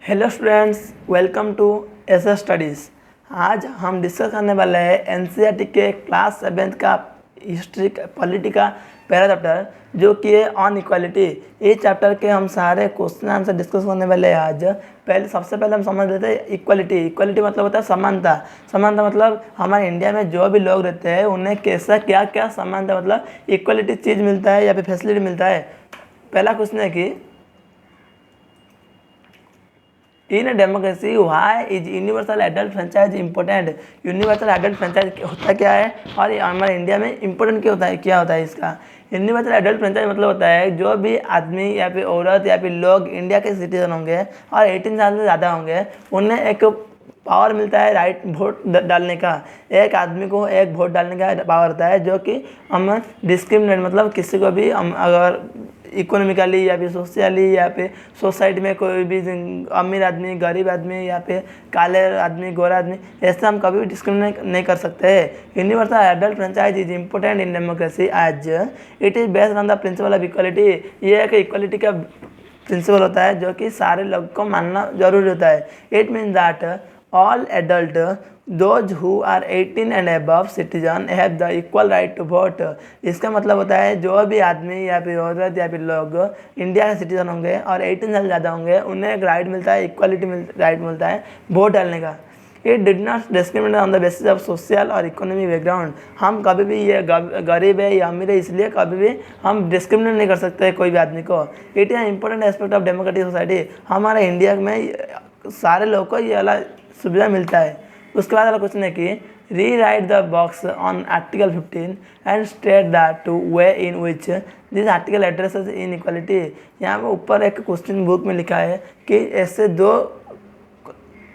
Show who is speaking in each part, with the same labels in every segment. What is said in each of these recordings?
Speaker 1: Hello students, welcome to SS studies. आज हम discuss करने वाले हैं एनसीईआरटी के क्लास 7th का हिस्ट्री पॉलिटी का पहला चैप्टर जो कि है ऑन इक्वालिटी। इस चैप्टर के हम सारे क्वेश्चन आंसर डिस्कस करने वाले हैं आज। सबसे पहले हम समझ लेते हैं इक्वालिटी। इक्वालिटी मतलब होता है समानता। समानता मतलब हमारे इंडिया में जो भी लोग रहते हैं उन्हें कैसा क्या क्या समानता मतलब इक्वालिटी चीज़ मिलता है या फिर फैसिलिटी मिलता है। पहला क्वेश्चन है कि in democracy why is universal adult franchise important. Universal adult franchise होता क्या है और हमारे इंडिया में इंपॉर्टेंट क्या होता है इसका। यूनिवर्सल एडल्ट फ्रेंचाइज मतलब होता है जो भी आदमी या फिर औरत या फिर लोग इंडिया के सिटीजन होंगे और 18 साल से ज़्यादा होंगे उन्हें एक पावर मिलता है राइट वोट डालने का। एक आदमी को एक वोट डालने का पावर होता है जो कि हम डिस्क्रिमिनेट मतलब किसी को भी हम अगर इकोनॉमिकली या फिर सोशली या फिर सोसाइटी में कोई भी अमीर आदमी गरीब आदमी या फिर काले आदमी गोरा आदमी ऐसा हम कभी भी डिस्क्रिमिनेट नहीं कर सकते हैं। Universal adult franchise is important in democracy as it is based on the principle of equality. ये एक इक्वालिटी का प्रिंसिपल होता है जो कि सारे लोग को मानना जरूरी होता है। It means that all adult those who are 18 and above citizen have the equal right to vote। इसका मतलब होता है जो भी आदमी या फिर औरत या फिर लोग इंडिया के सिटीजन होंगे और 18 साल ज़्यादा होंगे उन्हें एक राइट मिलता है, इक्वालिटी राइट मिलता है वोट डालने का। It did not discriminate on the basis of social और इकोनॉमिक बैकग्राउंड। हम कभी भी ये गरीब है या अमीर है इसलिए कभी भी हम डिस्क्रिमिनेट नहीं कर सकते कोई भी आदमी को। It is important aspect of democratic society. हमारे इंडिया में सारे लोगों को ये वाला सुविधा मिलता है। उसके बाद वाला क्वेश्चन है कि री right the box on article 15 and state that two way in which this article addresses in equality. यहाँ पे ऊपर एक क्वेश्चन बुक में लिखा है कि ऐसे दो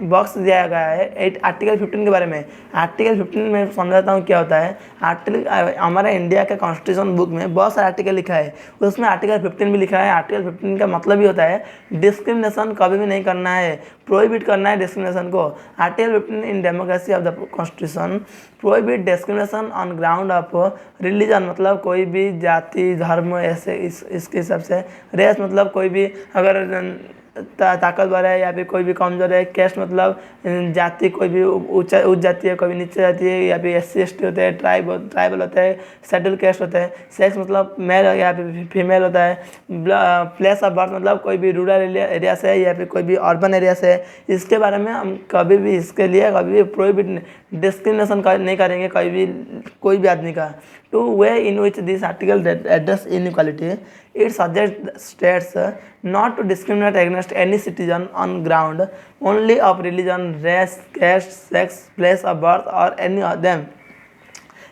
Speaker 1: बॉक्स दिया गया है आर्टिकल 15 के बारे में। आर्टिकल 15 में समझाता हूँ क्या होता है। आर्टिकल हमारे इंडिया के कॉन्स्टिट्यूशन बुक में बहुत सारे आर्टिकल लिखा है, उसमें आर्टिकल 15 भी लिखा है। आर्टिकल 15 का मतलब ही होता है डिस्क्रिमिनेशन कभी भी नहीं करना है, प्रोहिबिट करना है डिस्क्रिमिनेशन को। Article 15 in democracy of the constitution prohibit discrimination on ground of religion मतलब कोई भी जाति धर्म ऐसे इसके हिसाब से। रेस मतलब कोई भी अगर ताकतवर है या फिर कोई भी कमज़ोर है। कैस्ट मतलब जाति कोई भी उच्च जाति है कोई भी नीचे जाति है या फिर SC ST होते हैं, ट्राइबल होता है, शेड्यूल कैस्ट होता है। सेक्स मतलब मेल या फिर फीमेल होता है। प्लेस ऑफ बर्थ मतलब कोई भी रूरल एरिया से है या फिर कोई भी अर्बन एरिया से है। इसके बारे में हम कभी भी इसके लिए कभी भी प्रोहिबिट डिस्क्रिमिनेशन नहीं करेंगे कोई भी आदमी का। Two way in which this article address inequality it suggests states not to discriminate against any citizen on ground only of religion, race, caste, sex, place of birth or any of them।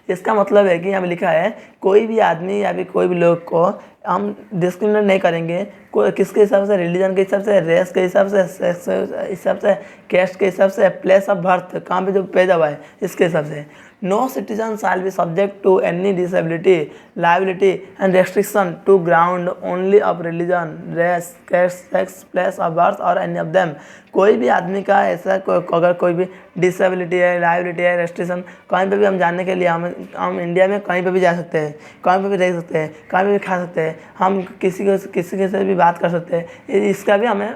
Speaker 1: इसका मतलब है कि यहाँ पे लिखा है कोई भी आदमी या फिर कोई भी लोग को हम डिस्क्रिमिनेट नहीं करेंगे कोई किसके हिसाब से, रिलीजन के हिसाब से, रेस के हिसाब से, सेक्स के हिसाब से, कैस्ट के हिसाब से, प्लेस ऑफ बर्थ कहाँ पे जो पैदा हुआ है इसके हिसाब से। No citizen shall be subject to any disability liability and restriction to ground only of religion, race, caste, sex, place of birth और एनी ऑफ देम। कोई भी आदमी का ऐसा अगर कोई भी डिसेबिलिटी है, लाइबिलिटी है, रेस्ट्रिक्शन कहीं पे भी हम जानने के लिए हम इंडिया में कहीं पे भी जा सकते हैं, कहीं पे भी रह सकते हैं, कहीं पे भी खा सकते हैं, हम किसी के से भी बात कर सकते हैं। इसका भी हमें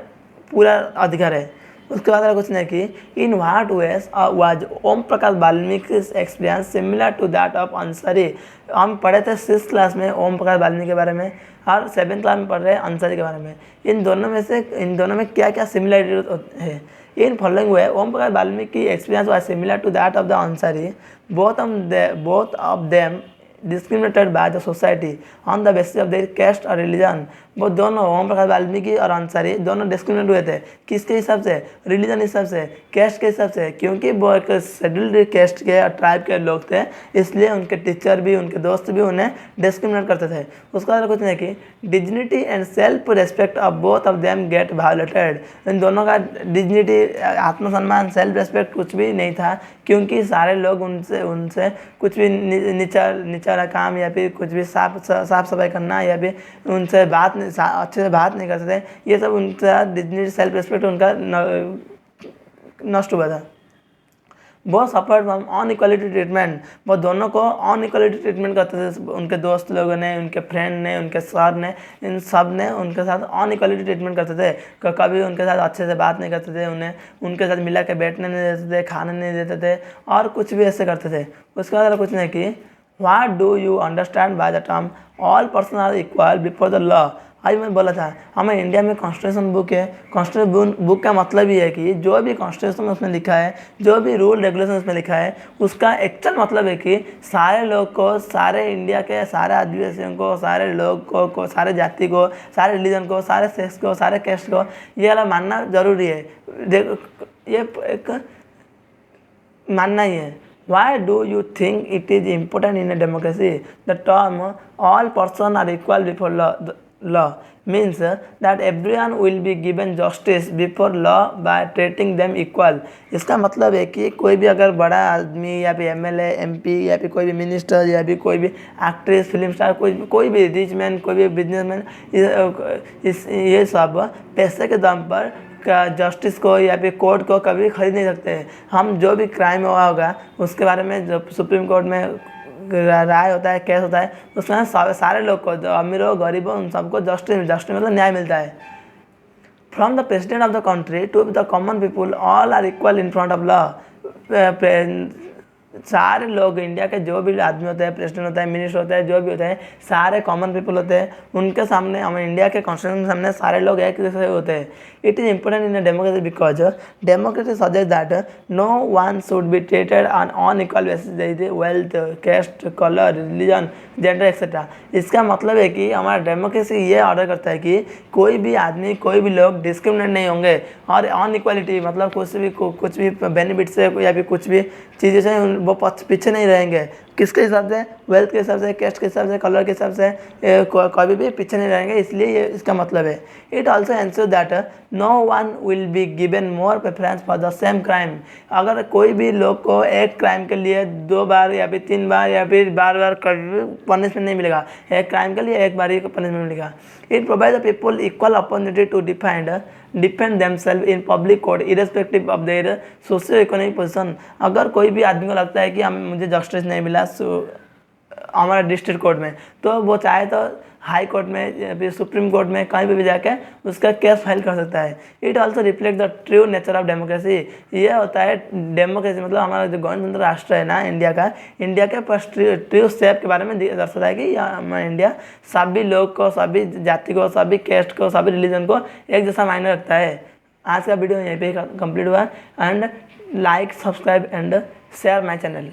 Speaker 1: पूरा अधिकार है। उसके बाद क्वेश्चन है कि in what ways was Om Prakash Valmiki experience similar to that of Ansari. हम पढ़े थे 6th क्लास में ओम प्रकाश वाल्मीकि के बारे में और 7th क्लास में पढ़ रहे हैं अंसारी के बारे में। इन दोनों में क्या क्या सिमिलरिटी है। In following way Om Prakash Valmiki experience was similar to that of the Ansari. Both of them discriminated by the society on the basis of their caste और रिलीजन। वो दोनों ओम प्रकाश वाल्मीकि और अंसारी दोनों डिस्क्रिमिनेट हुए थे किसके हिसाब से, रिलीजन हिसाब से, कैस्ट के हिसाब से, क्योंकि वो एक शेड्यूल्ड कैस्ट के और ट्राइब के लोग थे इसलिए उनके टीचर भी उनके दोस्त भी उन्हें डिस्क्रिमिनेट करते थे। उसका क्वेश्चन है कि dignity and self respect of both of them get violated. इन दोनों का डिग्निटी आत्मसम्मान सेल्फ रिस्पेक्ट कुछ भी नहीं था क्योंकि सारे लोग उनसे कुछ भी नीचा वाला काम या फिर कुछ भी साफ सफाई करना या फिर उनसे अच्छे से बात नहीं कर सकते, ये सब उनका डिग्निटी सेल्फ रिस्पेक्ट उनका नष्ट हुआ था। वो सफर फ्रॉम अनइक्वालिटी ट्रीटमेंट, वो दोनों को अनइक्वालिटी ट्रीटमेंट करते थे, उनके दोस्त लोगों ने, उनके फ्रेंड ने, उनके सर ने, इन सब ने उनके साथ अनइक्वालिटी ट्रीटमेंट करते थे। कभी उनके साथ अच्छे से बात नहीं करते थे, उन्हें उनके साथ मिला के बैठने नहीं देते थे, खाने नहीं देते थे और कुछ भी ऐसे करते थे। उसके बाद कुछ नहीं कि what do you understand by the term all person are equal before the law. आज मैं बोला था हमें इंडिया में कॉन्स्टिट्यूशन बुक है। कॉन्स्टिट्यूशन बुक का मतलब ये है कि जो भी कॉन्स्टिट्यूशन उसमें लिखा है, जो भी रूल रेगुलेशन उसमें लिखा है, उसका एक्चुअल मतलब है कि सारे लोग को, सारे इंडिया के सारे आदिवासियों को, सारे लोग को, सारे जाति को, सारे रिलीजन को, सारे सेक्स को, सारे कैस्ट को ये वाला मानना जरूरी है। देखो ये एक मानना ही है। Why do you think it is important in a democracy? The term all persons are equal before law means that everyone will be given justice before law by treating them equal। इसका मतलब है कि कोई भी अगर बड़ा आदमी या फिर एमएलए, एमपी या फिर कोई भी मिनिस्टर या फिर कोई भी एक्ट्रेस, फिल्म स्टार, कोई भी रिच मैन, कोई भी बिजनेसमैन, ये सब पैसे के दम पर का जस्टिस को या फिर कोर्ट को कभी खरीद नहीं सकते हैं। हम जो भी क्राइम हुआ होगा उसके बारे में जब सुप्रीम कोर्ट में राय होता है, केस होता है, उसमें सारे लोग को, जो अमीर हो गरीब हो, उन सबको जस्टिस मतलब न्याय मिलता है। From the president of the country to the common people all are equal in front of law. सारे लोग, इंडिया के जो भी आदमी होते हैं, प्रेसिडेंट होता है, मिनिस्टर होता है, जो भी होते हैं, सारे कॉमन पीपल होते हैं, उनके सामने, हमें इंडिया के कॉन्स्टिट्यूशन के सामने सारे लोग एक जैसे होते हैं। It is important in a democracy because democracy suggest that no one should be treated on unequal basis, जैसे wealth, caste, colour, religion, gender etcetera. इसका मतलब है कि हमारा डेमोक्रेसी ये ऑर्डर करता है कि कोई भी आदमी, कोई भी लोग डिस्क्रिमिनेट नहीं होंगे और अनइक्वालिटी मतलब कुछ भी बेनिफिट से या फिर कुछ भी चीज़ें से वो पीछे नहीं रहेंगे। किसके हिसाब से? वेल्थ के हिसाब से, कैस्ट के हिसाब से, कलर के हिसाब से, कभी भी पीछे नहीं रहेंगे। इसलिए ये इसका मतलब है। It also ensure that no one will be given more preference for the same crime. अगर कोई भी लोग को एक क्राइम के लिए 2 बार या फिर 3 बार या फिर बार कभी पनिशमेंट नहीं मिलेगा, एक क्राइम के लिए एक बार ही पनिशमेंट मिलेगा। It provide the people equal opportunity to defend themselves in public court irrespective of their socio economic position. अगर कोई भी आदमी को लगता है कि मुझे जस्टिस नहीं मिला हमारा डिस्ट्रिक्ट कोर्ट में, तो वो चाहे तो हाई कोर्ट में या फिर सुप्रीम कोर्ट में कहीं पे भी जाके उसका केस फाइल कर सकता है। It also reflect the true nature of democracy. ये होता है डेमोक्रेसी मतलब हमारा जो गणतंत्र राष्ट्र है ना इंडिया का, इंडिया के ट्रू शेप के बारे में दर्शाता है कि हमारा इंडिया सभी लोग को, सभी जाति को, सभी कैस्ट को, सभी रिलीजन को एक जैसा मायने रखता है। आज का वीडियो यहीं पे कंप्लीट हुआ and like, subscribe and share my channel.